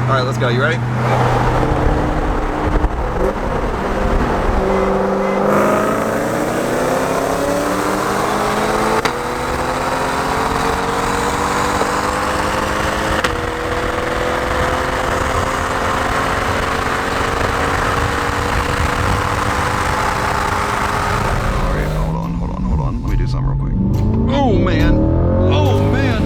All right, let's go. You ready?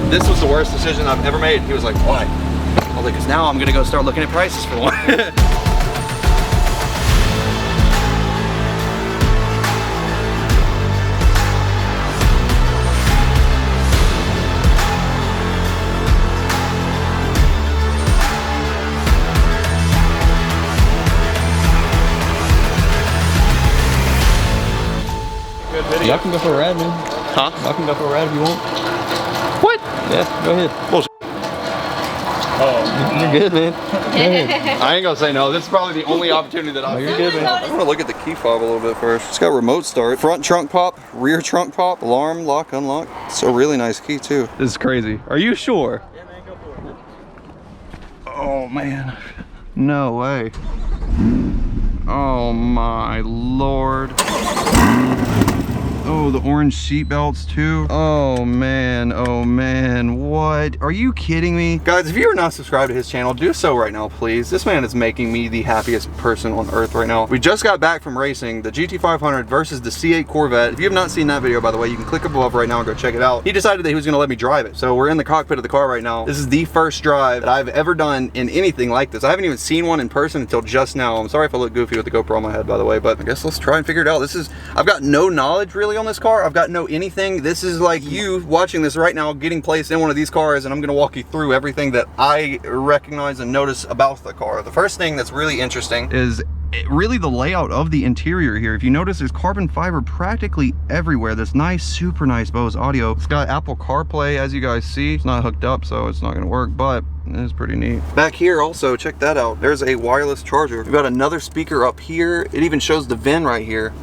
This was the worst decision I've ever made. He was like, why? I was like, because now I'm gonna go start looking at prices for one. Good video. Y'all can go for a ride, man. Huh? Y'all can go for a ride if you want. What? Yeah, go ahead. Bullshit. Oh, you're good, man. Go ahead. I ain't gonna say no. This is probably the only opportunity that I've. You're good, man. I want to look at the key fob a little bit first. It's got remote start, front trunk pop, rear trunk pop, alarm, lock, unlock. It's a really nice key too. This is crazy. Are you sure? Yeah, man, go for it. Oh man, no way. Oh my lord. Oh, the orange seat belts too. Oh man, what? Are you kidding me? Guys, if you are not subscribed to his channel, do so right now, please. This man is making me the happiest person on earth right now. We just got back from racing the GT500 versus the C8 Corvette. If you have not seen that video, by the way, you can click above right now and go check it out. He decided that he was gonna let me drive it. So we're in the cockpit of the car right now. This is the first drive that I've ever done in anything like this. I haven't even seen one in person until just now. I'm sorry if I look goofy with the GoPro on my head, by the way, but I guess let's try and figure it out. I've got no knowledge really on this car. I've got no anything. This is like you watching this right now, getting placed in one of these cars, and I'm gonna walk you through everything that I recognize and notice about the car. The first thing that's really interesting is really the layout of the interior here. If you notice, there's carbon fiber practically everywhere. This nice, super nice Bose audio. It's got Apple CarPlay, as you guys see. It's not hooked up, so it's not gonna work, but it is pretty neat. Back here also, check that out. There's a wireless charger. We've got another speaker up here. It even shows the VIN right here.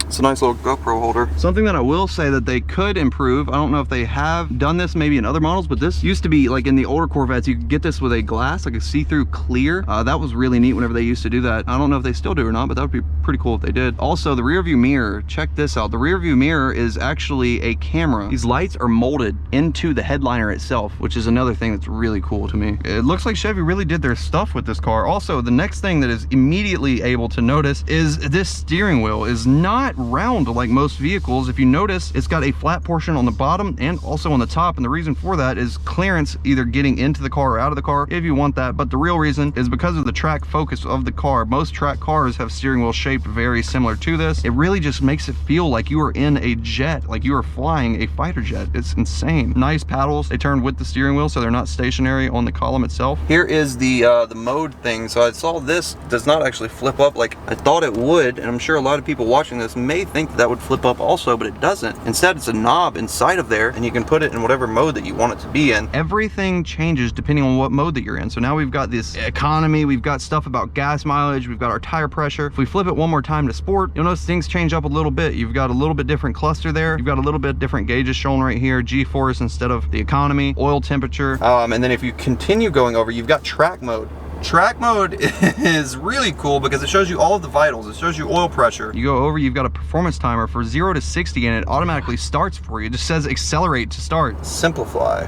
It's a nice little GoPro holder. Something that I will say that they could improve, I don't know if they have done this maybe in other models, but this used to be like in the older Corvettes, you could get this with a glass, like a see-through clear. That was really neat whenever they used to do that. I don't know if they still do or not, but that would be pretty cool if they did. Also, the rear view mirror, check this out. The rear view mirror is actually a camera. These lights are molded into the headliner itself, which is another thing that's really cool to me. It looks like Chevy really did their stuff with this car. Also, the next thing that is immediately able to notice is this steering wheel is not round like most vehicles. If you notice, it's got a flat portion on the bottom and also on the top, and the reason for that is clearance either getting into the car or out of the car if you want that, but the real reason is because of the track focus of the car. Most track cars have steering wheel shaped very similar to this. It really just makes it feel like you are in a jet, like you are flying a fighter jet. It's insane. Nice paddles. They turn with the steering wheel, so they're not stationary on the column itself. Here is the mode thing. So I saw this does not actually flip up like I thought it would, and I'm sure a lot of people watching this may think that would flip up also, but it doesn't. Instead, it's a knob inside of there, and you can put it in whatever mode that you want it to be in. Everything changes depending on what mode that you're in. So now we've got this economy, we've got stuff about gas mileage, we've got our tire pressure. If we flip it one more time to sport, you'll notice things change up a little bit. You've got a little bit different cluster there. You've got a little bit different gauges shown right here, G-force instead of the economy, oil temperature. And then if you continue going over, you've got track mode. Track mode is really cool because it shows you all of the vitals. It shows you oil pressure. You go over, you've got a performance timer for 0 to 60, and it automatically starts for you. It just says accelerate to start. Simplify.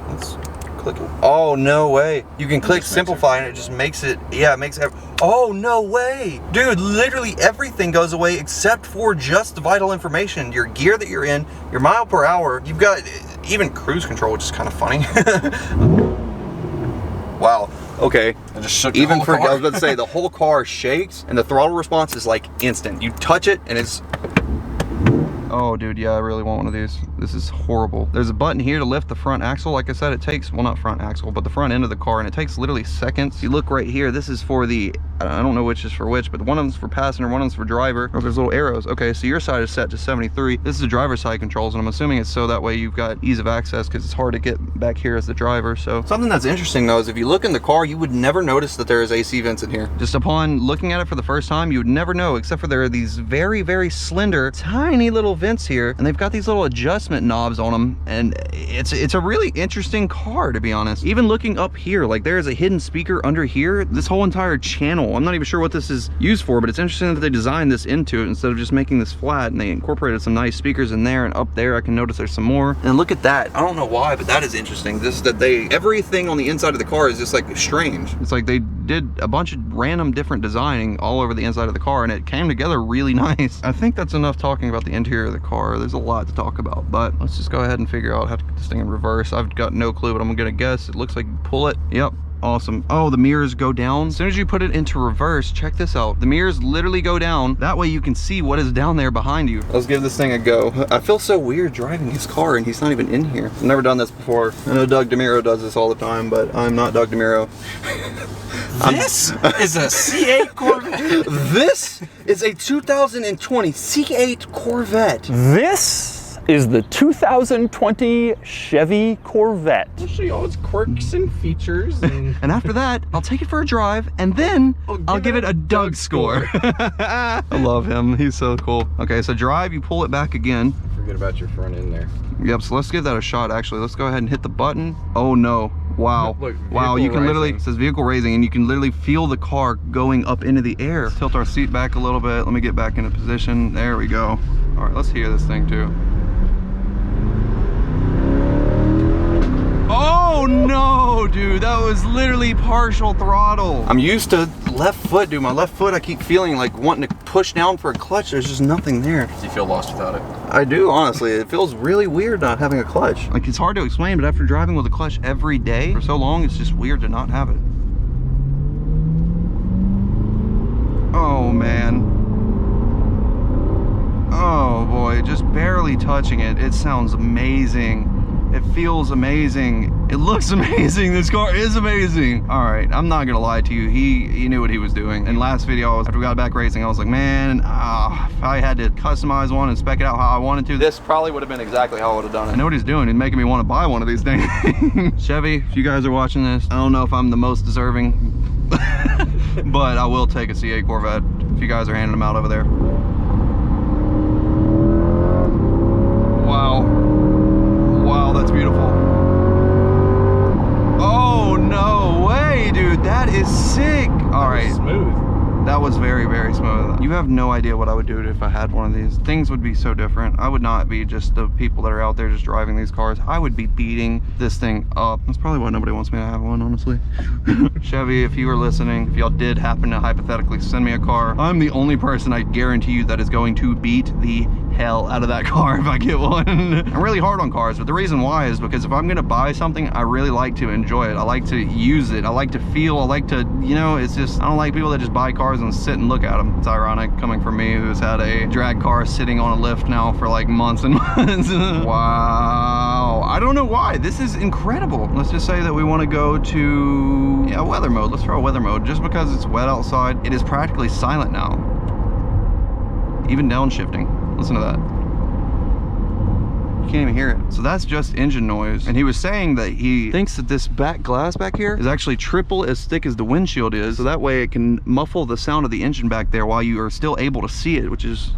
Let's click it. Oh, no way. You can click simplify and it just makes it, yeah, it makes it. Oh, no way. Dude, literally everything goes away except for just the vital information. Your gear that you're in, your mile per hour. You've got even cruise control, which is kind of funny. Wow. Okay, I just shook even for I was about to say the whole car shakes and the throttle response is like instant. You touch it and it's oh dude, yeah, I really want one of these. This is horrible. There's a button here to lift the front axle. Like I said, it takes, well, not front axle, but the front end of the car, and it takes literally seconds. You look right here, this is for the, I don't know which is for which, but one of them's for passenger, one of them's for driver. Oh, there's little arrows. Okay, so your side is set to 73. This is the driver's side controls, and I'm assuming it's so that way you've got ease of access because it's hard to get back here as the driver. So something that's interesting though is if you look in the car, you would never notice that there is AC vents in here. Just upon looking at it for the first time, you would never know, except for there are these very, very slender, tiny little vents here, and they've got these little adjustment knobs on them, and it's a really interesting car, to be honest. Even looking up here, like there is a hidden speaker under here. This whole entire channel, I'm not even sure what this is used for, but it's interesting that they designed this into it instead of just making this flat, and they incorporated some nice speakers in there, and up there I can notice there's some more. And look at that. I don't know why, but that is interesting. Everything on the inside of the car is just like strange. It's like they did a bunch of random different designing all over the inside of the car, and it came together really nice. I think that's enough talking about the interior of the car. There's a lot to talk about, but let's just go ahead and figure out how to get this thing in reverse. I've got no clue, but I'm gonna guess it looks like you pull it. Yep. Awesome. Oh, the mirrors go down. As soon as you put it into reverse, check this out. The mirrors literally go down. That way you can see what is down there behind you. Let's give this thing a go. I feel so weird driving his car and he's not even in here. I've never done this before. I know Doug DeMiro does this all the time, but I'm not Doug DeMiro. This is a C8 Corvette. This is a 2020 C8 Corvette. This is the 2020 Chevy Corvette. We'll show you all its quirks and features. And after that, I'll take it for a drive, and then I'll give it a Doug score. I love him. He's so cool. Okay, so drive, you pull it back again. forget about your front end there. Yep, so let's give that a shot, actually. Let's go ahead and hit the button. Oh, no. Wow. Look, wow, you can raising. literally, it says vehicle raising, and you can literally feel the car going up into the air. Let's tilt our seat back a little bit. Let me get back into position. There we go. All right, let's hear this thing too. Oh no, dude, that was literally partial throttle. I'm used to left foot, dude. My left foot, I keep feeling like wanting to push down for a clutch. There's just nothing there. Do you feel lost without it? I do, honestly. It feels really weird not having a clutch. Like, it's hard to explain, but after driving with a clutch every day for so long, it's just weird to not have it. Oh, man. Oh, boy, just barely touching it. It sounds amazing. It feels amazing. It looks amazing. This car is amazing. All right, I'm not gonna lie to you. He knew what he was doing. In last video, after we got back racing, I was like, man, if I had to customize one and spec it out how I wanted to, this probably would have been exactly how I would have done it. I know what he's doing. He's making me want to buy one of these things. Chevy, if you guys are watching this, I don't know if I'm the most deserving, but I will take a C8 Corvette if you guys are handing them out over there. Wow. Wow, that's beautiful. Oh, no way, dude. That is sick. All right. Smooth. That was very, very smooth. You have no idea what I would do if I had one of these. Things would be so different. I would not be just the people that are out there just driving these cars. I would be beating this thing up. That's probably why nobody wants me to have one, honestly. Chevy, if you were listening, if y'all did happen to hypothetically send me a car, I'm the only person I guarantee you that is going to beat the hell out of that car if I get one. I'm really hard on cars, but the reason why is because if I'm gonna buy something, I really like to enjoy it. I like to use it. I like to feel, I like to, you know, it's just, I don't like people that just buy cars and sit and look at them. It's ironic coming from me who's had a drag car sitting on a lift now for like months and months. Wow. I don't know why. This is incredible. Let's just say that we want to go to, yeah, weather mode. Let's throw a weather mode. Just because it's wet outside, it is practically silent now. Even downshifting. Listen to that. You can't even hear it. So that's just engine noise. And he was saying that he thinks that this back glass back here is actually triple as thick as the windshield is. So that way it can muffle the sound of the engine back there while you are still able to see it, which is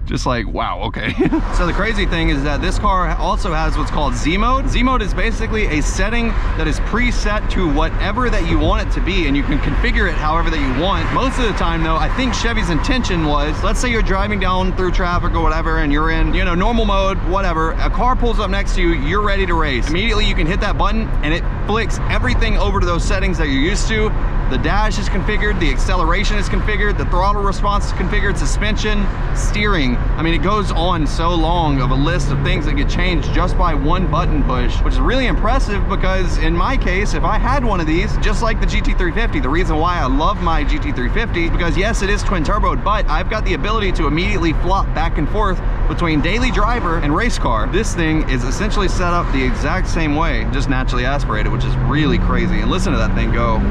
just like, wow, okay. So the crazy thing is that this car also has what's called Z mode. Z mode is basically a setting that is preset to whatever that you want it to be, and you can configure it however that you want. Most of the time though, I think Chevy's intention was, let's say you're driving down through traffic or whatever, and you're in, you know, normal mode, whatever. A car pulls up next to you, you're ready to race. Immediately you can hit that button and it flicks everything over to those settings that you're used to. The dash is configured, the acceleration is configured, the throttle response is configured, suspension, steering. I mean, it goes on so long of a list of things that get changed just by one button push, which is really impressive because in my case, if I had one of these, just like the GT350, the reason why I love my GT350 is because yes, it is twin turboed, but I've got the ability to immediately flop back and forth between daily driver and race car. This thing is essentially set up the exact same way, just naturally aspirated, which is really crazy. And listen to that thing go.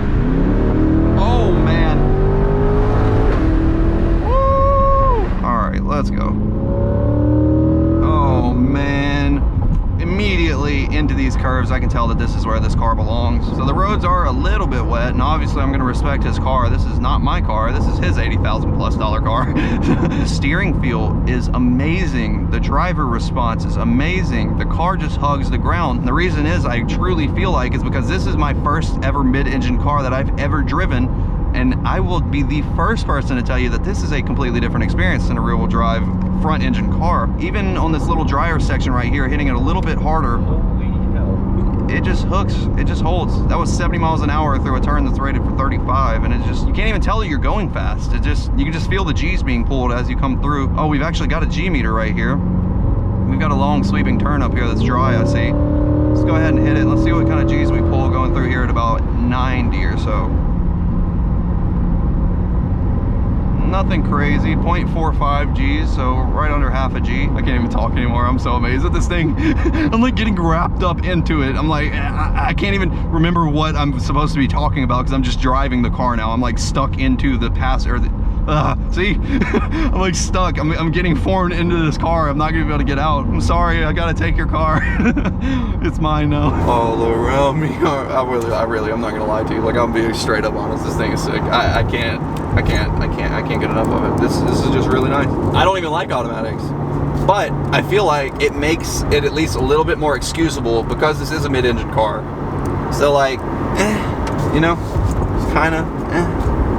Oh man. Woo! All right, let's go. Oh man. Immediately into these curves, I can tell that this is where this car belongs. So the roads are a little bit wet, and obviously I'm gonna respect his car. This is not my car, this is his $80,000+ car. The steering feel is amazing. The driver response is amazing. The car just hugs the ground. And the reason is, I truly feel like, is because this is my first ever mid-engine car that I've ever driven. And I will be the first person to tell you that this is a completely different experience than a rear-wheel drive front engine car. Even on this little drier section right here, hitting it a little bit harder, it just hooks, it just holds. That was 70 miles an hour through a turn that's rated for 35, and it just, you can't even tell that you're going fast. It just, you can just feel the G's being pulled as you come through. Oh, we've actually got a G meter right here. We've got a long sweeping turn up here that's dry, I see. Let's go ahead and hit it. Let's see what kind of G's we pull going through here at about 90 or so. Nothing crazy, 0.45 G's, so right under half a G. I can't even talk anymore. I'm so amazed at this thing. I'm like getting wrapped up into it. I'm like, I can't even remember what I'm supposed to be talking about because I'm just driving the car now. I'm like stuck into the see, I'm like stuck. I'm getting formed into this car. I'm not gonna be able to get out. I'm sorry, I gotta take your car. It's mine now. All around me I'm not gonna lie to you. Like, I'm being straight up honest. This thing is sick. I can't get enough of it. This is just really nice. I don't even like automatics, but I feel like it makes it at least a little bit more excusable because this is a mid-engine car. So like, you know, it's kind of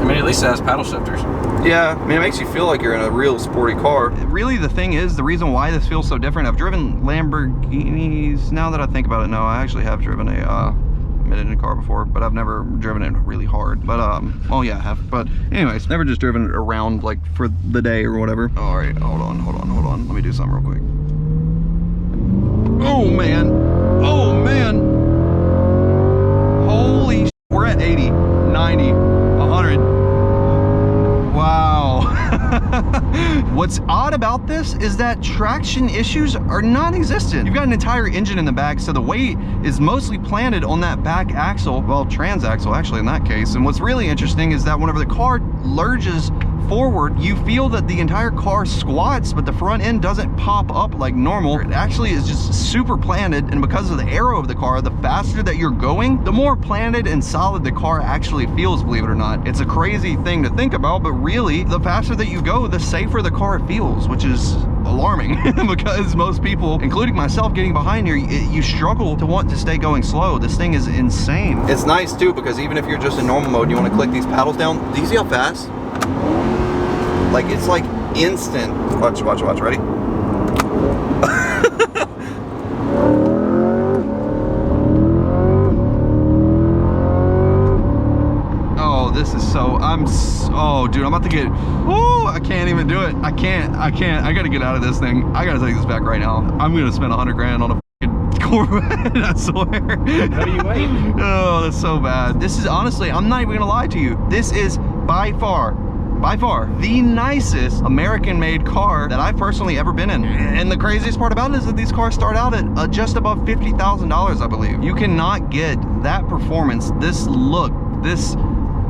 I mean, at least it has paddle shifters. Yeah, I mean, it makes you feel like you're in a real sporty car. Really, the thing is, the reason why this feels so different, I've driven Lamborghinis. Now that I think about it, no, I actually have driven a mid-engine car before, but I've never driven it really hard. But well, yeah, I have. But anyways, never just driven it around like for the day or whatever. All right, hold on. Let me do something real quick. Oh man, holy shit. We're at 80, 90, 100. Wow. What's odd about this is that traction issues are non-existent. You've got an entire engine in the back, so the weight is mostly planted on that back axle, well, transaxle actually in that case. And what's really interesting is that whenever the car lurches forward, you feel that the entire car squats, but the front end doesn't pop up like normal. It actually is just super planted, and because of the aero of the car, the faster that you're going, the more planted and solid the car actually feels, believe it or not. It's a crazy thing to think about, but really, the faster that you go, the safer the car feels, which is alarming because most people, including myself getting behind here, you struggle to want to stay going slow. This thing is insane. It's nice too, because even if you're just in normal mode, you want to click these paddles down. Do you see how fast? Like, it's like instant. Watch, ready? Oh, this is so, oh dude, I'm about to get, oh, I can't even do it. I can't, I gotta get out of this thing. I gotta take this back right now. I'm gonna spend 100 grand on a Corvette, I swear. How do you wait? Oh, that's so bad. This is honestly, I'm not even gonna lie to you. This is by far the nicest American-made car that I've personally ever been in. And the craziest part about it is that these cars start out at just above $50,000, I believe. You cannot get that performance, this look, this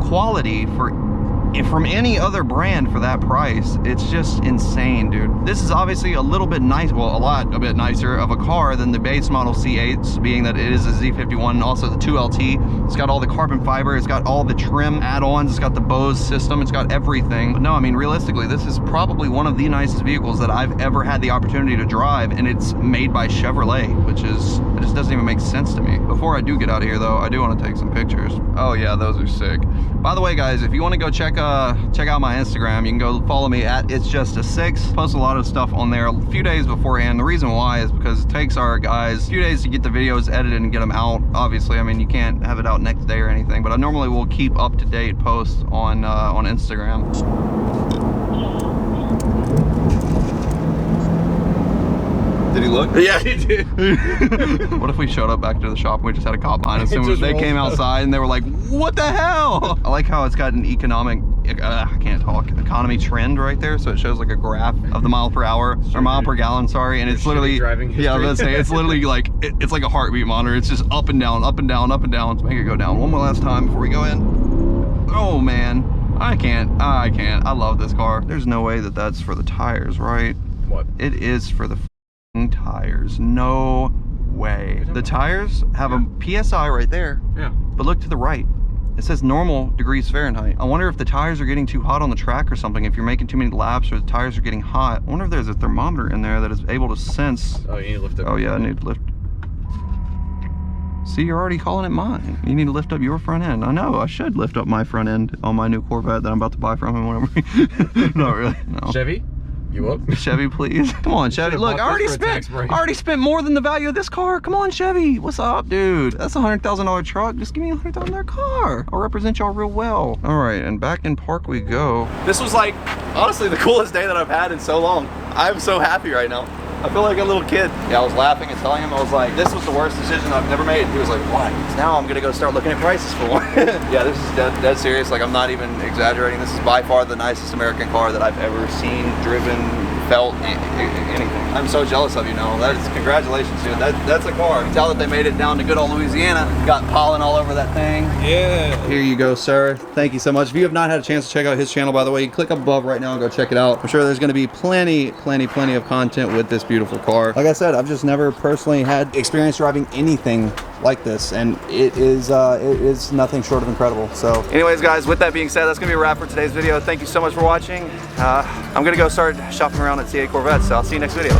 quality from any other brand for that price. It's just insane, dude. This is obviously a little bit nice, well, a bit nicer of a car than the base model C8s, being that it is a Z51 and also the 2LT. It's got all the carbon fiber, it's got all the trim add-ons, it's got the Bose system, it's got everything. But no, I mean, realistically, this is probably one of the nicest vehicles that I've ever had the opportunity to drive, and it's made by Chevrolet, which is, it just doesn't even make sense to me. Before I do get out of here though, I do want to take some pictures. Oh yeah, those are sick. By the way, guys, if you want to go check out my Instagram, you can go follow me at It's Just a Six. Post a lot of stuff on there a few days beforehand. The reason why is because it takes our guys a few days to get the videos edited and get them out. Obviously, I mean, you can't have it out next day or anything, but I normally will keep up-to-date posts on Instagram. Did he look? Yeah, he did. What if we showed up back to the shop and we just had a cop behind us and they came outside and they were like, what the hell? I like how it's got an I can't talk, economy trend right there. So it shows like a graph of the mile per hour, or mile per gallon, sorry. And it's literally, yeah, I was gonna say, it's literally like, it's like a heartbeat monitor. It's just up and down, up and down, up and down. Let's make it go down one more last time before we go in. Oh man, I can't. I love this car. There's no way that that's for the tires, right? What? It is for the tires. No way. The tires have a PSI right there, Yeah. but look to the right. It says normal degrees Fahrenheit. I wonder if the tires are getting too hot on the track or something, if you're making too many laps or the tires are getting hot. I wonder if there's a thermometer in there that is able to sense. Oh, you need to lift up. Oh yeah, I need to lift. See, you're already calling it mine. You need to lift up your front end. I know, I should lift up my front end on my new Corvette that I'm about to buy from him whenever. Not really, no. Chevy, you up? Chevy, please. Come on, Chevy. Look, I already spent more than the value of this car. Come on, Chevy. What's up, dude? That's a $100,000 truck. Just give me a $100,000 car. I'll represent y'all real well. All right, and back in park we go. This was like, honestly, the coolest day that I've had in so long. I'm so happy right now. I feel like a little kid. Yeah, I was laughing and telling him, I was like, this was the worst decision I've never made. He was like, what? Now I'm gonna go start looking at prices for one. Yeah, this is dead serious. Like, I'm not even exaggerating. This is by far the nicest American car that I've ever seen, driven, felt, anything. I'm so jealous of you, Noah. Congratulations, dude. That's a car. You can tell that they made it down to good old Louisiana. Got pollen all over that thing. Yeah. Here you go, sir. Thank you so much. If you have not had a chance to check out his channel, by the way, click up above right now and go check it out. I'm sure there's going to be plenty of content with this beautiful car. Like I said, I've just never personally had experience driving anything like this, and it is nothing short of incredible. So anyways, guys, with that being said, that's gonna be a wrap for today's video. Thank you so much for watching. I'm gonna go start shopping around at C8 Corvette, so I'll see you next video.